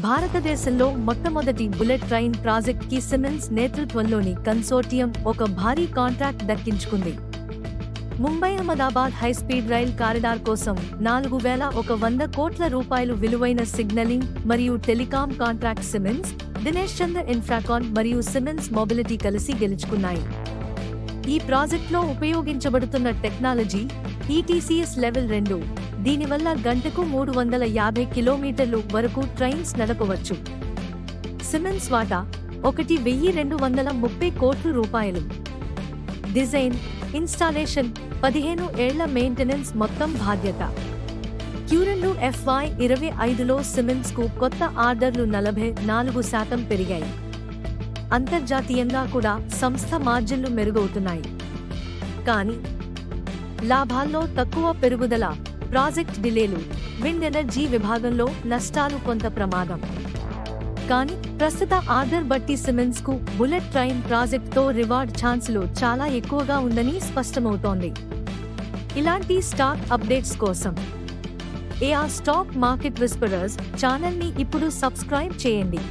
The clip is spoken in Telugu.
భారతదేశంలో మొట్టమొదటి బుల్లెట్ ట్రైన్ ప్రాజెక్ట్కి సిమెన్స్ నేతృత్వంలోని కన్సోర్టియం ఒక భారీ కాంట్రాక్ట్ దక్కించుకుంది. Mumbai Ahmedabad high speed rail corridor కోసం 4100 కోట్ల రూపాయలు విలువైన సిగ్నలింగ్ మరియు టెలికాం కాంట్రాక్ట్ సిమెన్స్, దినేష్ చంద్ర ఇన్ఫ్రాకాన్ మరియు సిమెన్స్ మొబిలిటీ కలిసి గెలుచుకున్నాయి. ఈ ప్రాజెక్టులో ఉపయోగించబడుతున్న టెక్నాలజీ ETCS లెవెల్ 2. దీనివల్ల గంటకు 350 కిలోమీటర్లు వరకు ట్రైన్స్ నడపవచ్చు. సిమెన్స్ వాటా 1230 కోట్ల రూపాయలు. డిజైన్, ఇన్స్టాలేషన్, 15 ఏళ్ల మెయింటెనెన్స్ మొత్తం బాధ్యత. Q2 FY25లో సిమెన్స్కు కొత్త ఆర్డర్లు 44% పెరిగాయి. అంతర్జాతీయంగా కూడా సంస్థ మార్జిన్లు మెరుగవుతున్నాయి. కానీ లాభాల్లో తక్కువ పెరుగుదల, ప్రాజెక్ట్ డిలేలు, విండ్ ఎనర్జీ విభాగంలో నష్టాలు కొంత ప్రమాదం. కానీ ప్రస్తుత ఆర్డర్ బట్టి సిమెన్స్కు బుల్లెట్ ట్రైన్ ప్రాజెక్ట్తో రివార్డ్ ఛాన్సులు చాలా ఎక్కువగా ఉందని స్పష్టమవుతోంది. ఇలాంటి స్టాక్ అప్డేట్స్ కోసం AR స్టాక్ మార్కెట్ విస్పరర్స్ ఛానల్ని ఇప్పుడు సబ్స్క్రైబ్ చేయండి.